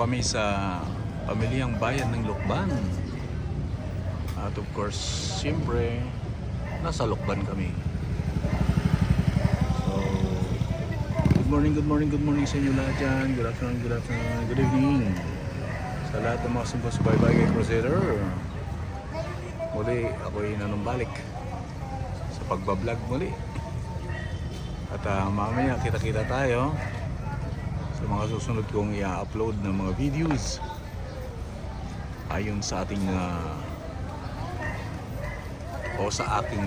kami sa pamilyang bayan ng Lukban. At of course, siyempre, nasa Lukban kami. So, good morning sa inyo lahat dyan. Good afternoon, good evening. Sa lahat ng mga sumbasubaybay kay Crusader. Muli, ako'y nanumbalik sa pagbablog muli. At mamaya kita-kita tayo sa mga susunod kong i-upload ng mga videos ayon sa ating sa ating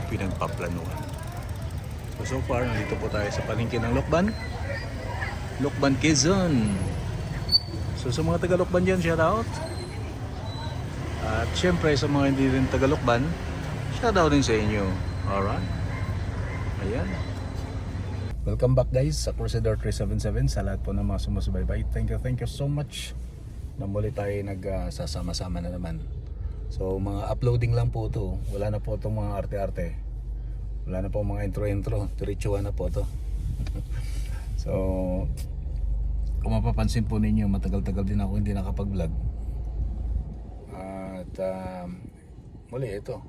pinagpaplanuhan. So far, nandito po tayo sa palengke ng Lukban, Quezon. So sa mga taga Lukban dyan, shout out. At syempre sa mga hindi rin taga Lukban, shout out din sa inyo. Alright. Ayan. Welcome back guys sa Crusader 377. Sa lahat po ng mga sumusubaybay, thank you so much na muli tayo nagsasama-sama na naman. So mga uploading lang po to. Wala na po itong mga arte-arte. Wala na po mga intro. Diretsuhan na po to. So kung mapapansin po ninyo, matagal-tagal din ako hindi nakapag-vlog. At muli ito,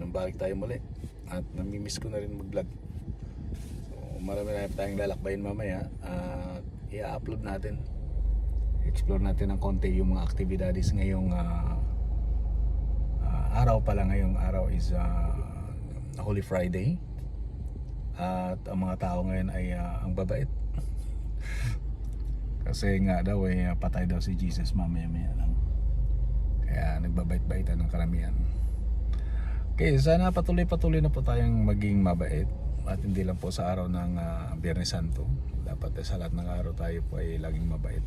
balik tayo muli. At namimiss ko na rin mag-vlog. Marami na tayong lalakbayin mamaya at i-upload natin, explore natin ng konti yung mga aktibidades ngayong araw pala. Ngayong araw is Holy Friday at ang mga tao ngayon ay ang babait kasi nga daw patay daw si Jesus mamaya lang, kaya nagbabait-baitan ng karamihan. Okay, sana patuloy na po tayong maging mabait. At hindi lang po sa araw ng Biyernes Santo. Dapat sa lahat ng araw tayo po ay laging mabait.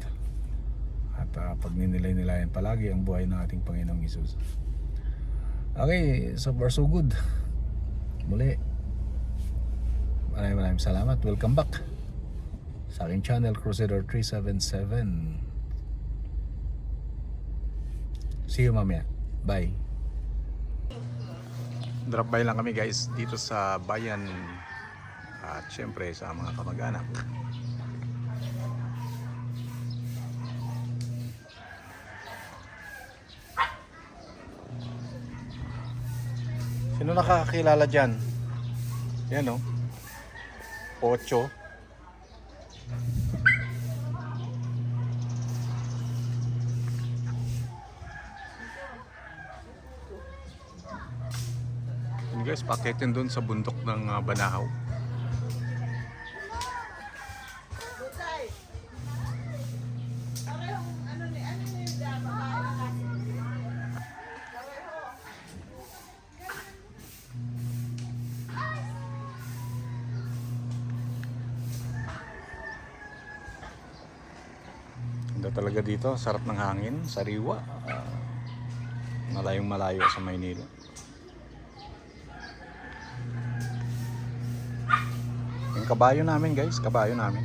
At pag ninilay-nilayan palagi ang buhay ng ating Panginoong Hesus. Okay, so far so good. Muli, maraming salamat. Welcome back sa aking channel, Crusader 377. See you mamaya. Bye. Drop by lang kami guys dito sa bayan at syempre sa mga kamag-anak. Sino nakakakilala dyan? Yan o, Ocho. Guys, pakitin doon sa bundok ng Banahaw. Ganda talaga dito, sarap ng hangin, sariwa. Malayong malayo sa Maynila. Yung kabayo namin guys, kabayo namin.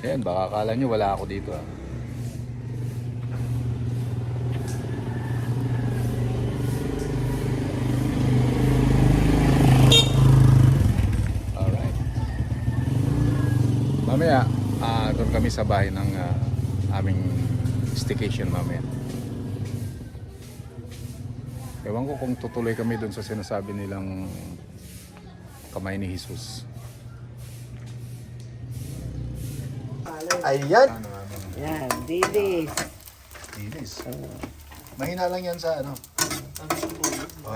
Yan, baka akala nyo wala ako dito Alright. Mamaya, doon kami sa bahay ng aming staycation mamaya. Ewan ko kung tutuloy kami dun sa sinasabi nilang kamay ni Jesus. Ayan! Yan, dilis. Dilis. Mahina lang yan sa ano?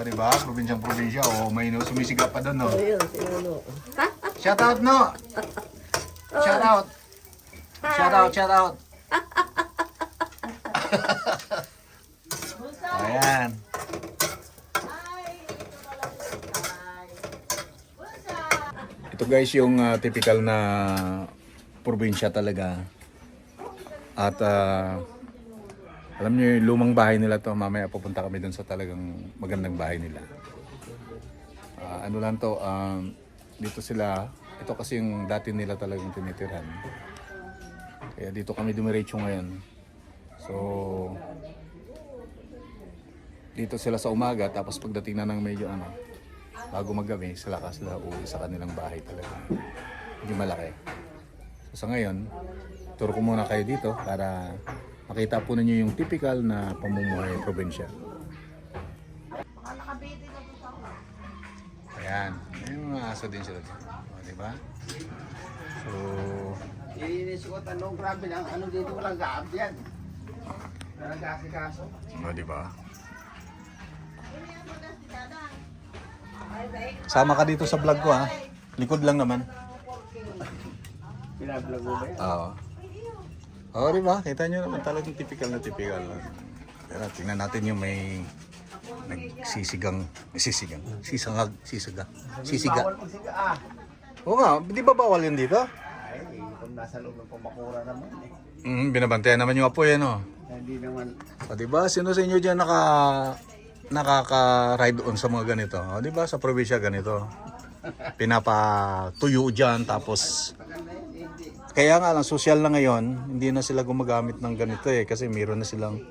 Diba? Probinsya. Mahina. Sumisiga pa dun, no? Ayun, sinuno. Shout out, no? Shout out. Shout out. Ayan. Ito guys yung typical na probinsya talaga. At alam niyo yung lumang bahay nila to. Mamaya pupunta kami dun sa talagang magandang bahay nila. Ano lang to, dito sila, ito kasi yung dati nila talagang tinitirhan. Kaya dito kami dumiretso ngayon. So dito sila sa umaga, tapos pagdating na ng medyo bago maggabi, sila uwi sa kanilang bahay talaga. Hindi malaki. So, sa ngayon, turo ko muna kayo dito para makita po ninyo yung typical na pamumuhay ng probinsya. Ayan. May mga aso din sila dito. O, diba? So, Ilinis ko tanong, grabe lang. Ano dito walang gaab yan. Walang gasikaso. o, diba? Sama ka dito sa vlog ko ha. Likod lang naman. Pinablog mo ba yan? Oo. Oo, diba? Kita nyo naman talagang typical na typical. Pero tingnan natin yung may nagsisigang, sisiga. Bawal magsiga ah. Oo nga, di ba bawal yun dito? Ay, kung nasa loob ng pamakura naman eh. Binabantayan naman yung apoy, ano? Hindi naman. O, diba? Sino sa inyo dyan nakaka-ride on sa mga ganito? O, diba? Sa probinsya ganito. Pinapatuyo dyan, tapos... Kaya nga lang, social na ngayon, hindi na sila gumagamit ng ganito eh. Kasi meron na silang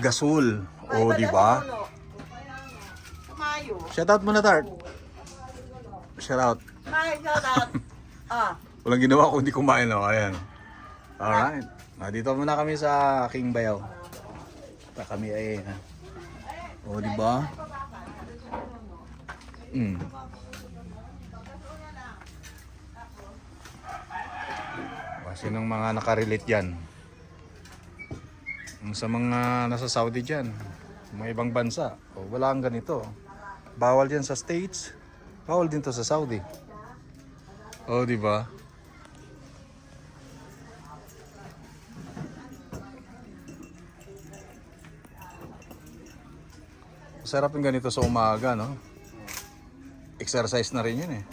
gasol. O, diba? Shoutout muna, Tart. Shoutout. Hi, shout out. Walang ginawa kundi kumain, no? Ayan. Alright. Dito muna kami sa aking bayaw. Kami ay... O, diba? Sinong mga nakarelate dyan? Sa mga nasa Saudi dyan, mga ibang bansa, wala ang ganito. Bawal dyan sa States, bawal din to sa Saudi. O, diba? Masarap yung ganito sa umaga, no? Exercise na rin yun eh.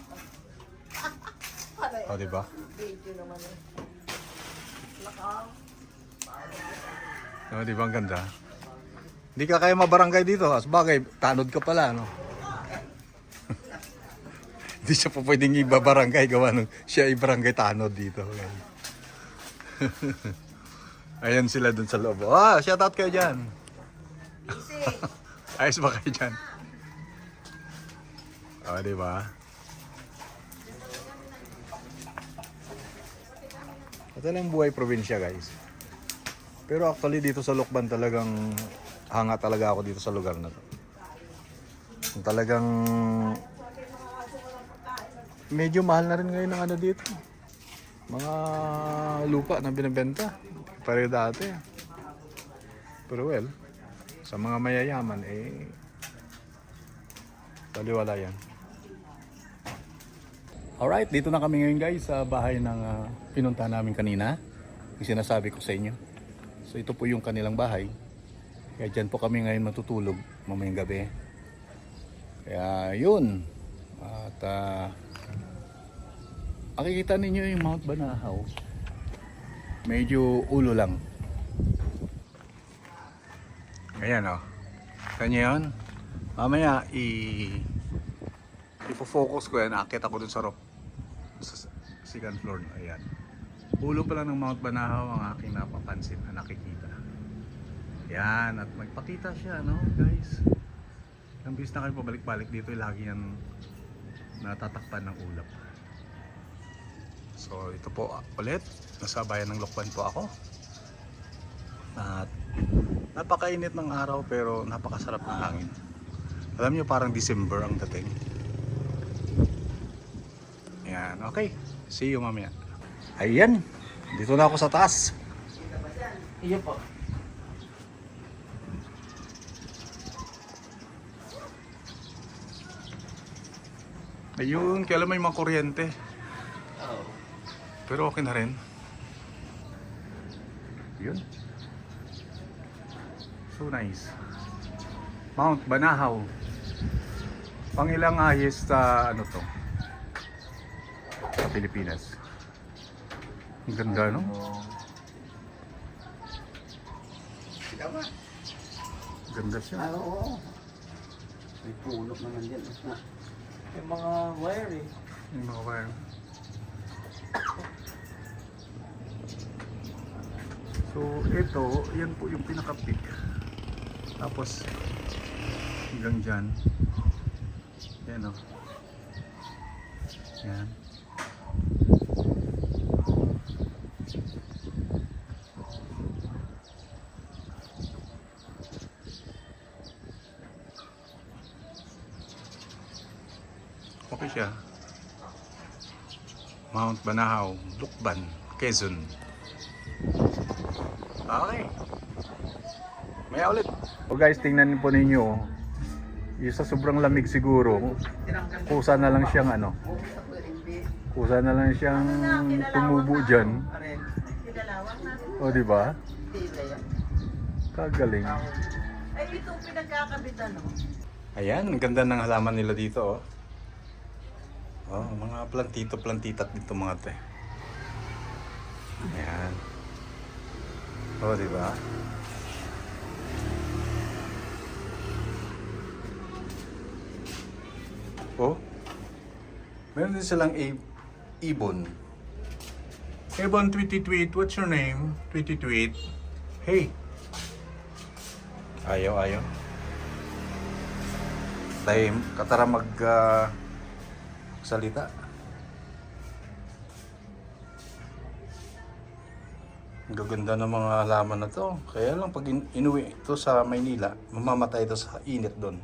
O, diba? O, diba ang ganda? Hindi ka kaya mabarangay dito. Sabagay, tanod ka pala, no? Hindi siya po pwedeng ibabarangay. Gawa nung siya ibarangay tanod dito. Ayan sila dun sa loob. Ah, shoutout kayo dyan. Ayos ba kayo dyan? O, diba? Ito lang buhay probinsya, guys. Pero actually dito sa Lokban talagang hanga talaga ako dito sa lugar na to. Talagang medyo mahal na rin ngayon ang ano dito. Mga lupa na binibenta. Pare dati. Pero well, sa mga mayayaman eh baliwala yan. Alright, dito na kami ngayon guys sa bahay ng pinunta namin kanina. Yung sinasabi ko sa inyo. So ito po yung kanilang bahay. Kaya dyan po kami ngayon matutulog mamayang gabi. Kaya yun. At makikita ninyo yung Mount Banahaw. Medyo ulo lang. Ayan o. Kanya yun. Mamaya ipo-focus ko yan. Akit ako dun sa roof. Sa second floor. Ayan. Ulo pa lang ng Mount Banahaw ang aking napapansin na nakikita. Yan, at magpakita siya, no, guys. Ang bis na kayo pabalik-balik dito, lagi yan natatakpan ng ulap. So, ito po ulit. Nasa bayan ng Lokban po ako. At napakainit ng araw pero napakasarap ng hangin. Alam niyo, parang December ang dating. Yan, okay. See you mamaya. Ayan, dito na ako sa taas. Iyo po. Ayun, kailan may mga kuryente. Oh. Pero okay na rin. Yun. So nice. Mount Banahaw. Pangilang highest ano to? Sa Pilipinas. Ang ganda, no? Ganda siya. Oo. May punok naman dyan. Yung mga wire eh. Yung mga wire. So, ito, yan po yung pinaka-peak. Tapos, hanggang dyan. Yan o. Yan. Okay siya. Mount Banahaw, Lukban, Quezon. Okay. Maya ulit. So guys, tingnan po ninyo. Yung sa sobrang lamig siguro, kusa na lang siyang ano. Kusa na lang siyang tumubo dyan. O, di ba? Kagaling. Ay, ito pinagkakabitan, no? Ayan, ang ganda ng halaman nila dito, oh. Oh, mga plantito-plantitat dito mga te. Ayan. Oh, di ba? Oh. Meron din silang ibon. Ibon, tweet. What's your name? Tweet. Hey. Ayaw. Tayo, katara salita. Ang gaganda ng mga halaman na to. Kaya lang pag inuwi ito sa Maynila, mamamatay ito sa init doon.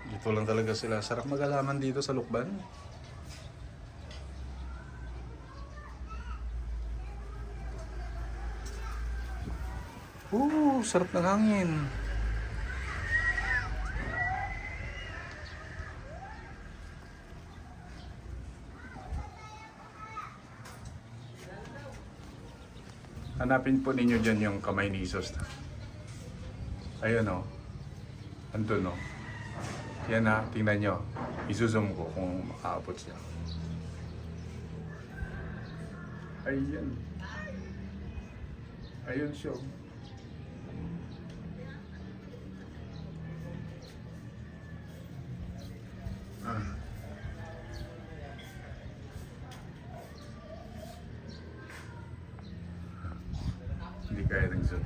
Dito lang talaga sila. Sarap mag-halaman dito sa Lukban. Sarap ng hangin. Hanapin po ninyo dyan yung kamay ni Jesus. Ayun o. Andun o. Yan na, tingnan nyo. Isusum ko kung makaabot siya. Ayan. Ayun siya. Hindi kaya ng zoom.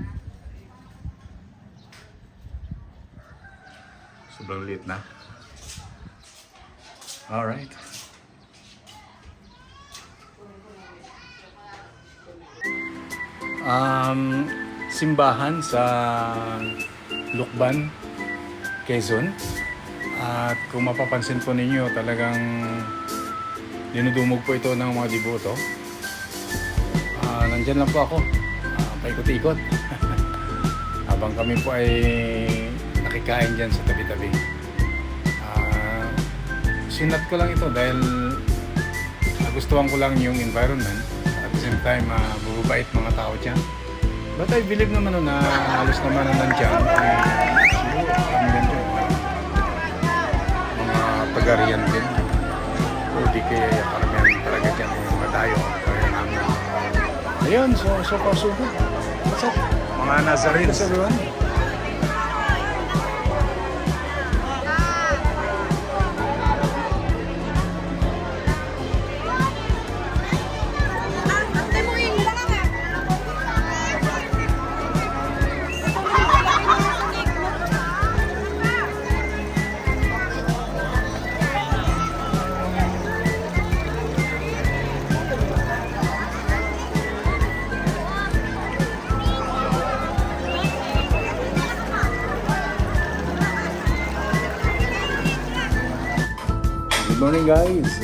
Sobrang liit na. Alright. Simbahan sa Lukban, Quezon. At kung mapapansin po ninyo, talagang dinudumog po ito ng mga deboto. Nandyan lang po ako. Paikot-ikot. Habang kami po ay nakikain dyan sa tabi-tabi. Sinat ko lang ito dahil nagustuhan ko lang yung environment. At the same time, mababait mga tao dyan. But I believe naman na halos naman na nandyan. Siguro kami yan dyan. Mga pagarian din. O di kaya karamihan talaga dyan yung mga tayo. Kaya namin. Ayun, so far so good. What's up? Mga Nazarenes, everyone. Good morning guys,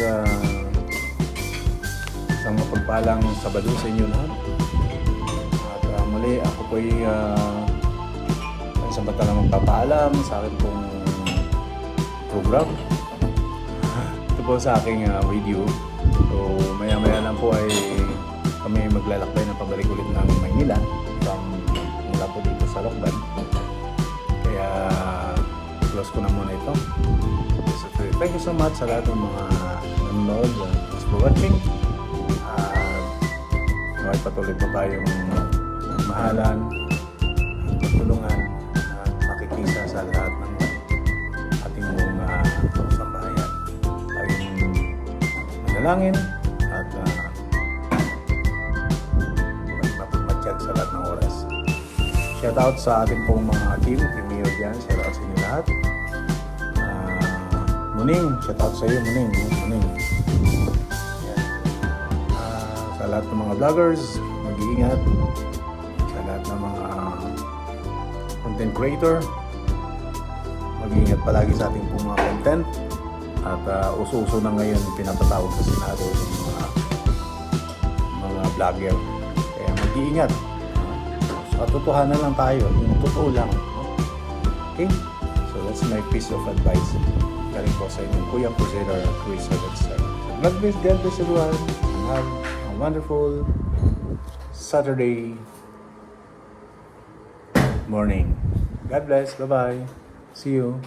isang mapagpalang Sabado sa inyo lahat. At muli ako po ay isang batalang magpapaalam sa akin pong program. Ito po sa aking video. So maya lang po ay kami maglalakbay ng pabalik ulit ng Maynila mula po dito sa Lukban. Kaya close ko na muna ito. Thank you so much sa lahat ng mga nanonood. Thanks for watching. May patuloy pa tayong mahalan, tulungan, at makikisa sa lahat ng ating mga sambahayan. Tayong manalangin at magpapagmatsyag sa lahat ng oras. Shout out sa ating pong mga team, Premier dyan. Shout out sa inyo lahat. Muning, shout out sa iyo, Muning. Muning. Yan. Sa lahat ng mga vloggers, mag-iingat. Sa lahat ng mga content creator, mag-iingat palagi sa ating pong mga content. At uso-uso na ngayon pinapatawag sa Senado yung mga vlogger. Kaya mag-iingat. Sa katotohanan lang tayo, yung totoo lang. Okay? So that's my piece of advice. Galing po sa inyong Kuyang Crusader at Chris Hudson. God bless everyone. And have a wonderful Saturday morning. God bless. Bye-bye. See you.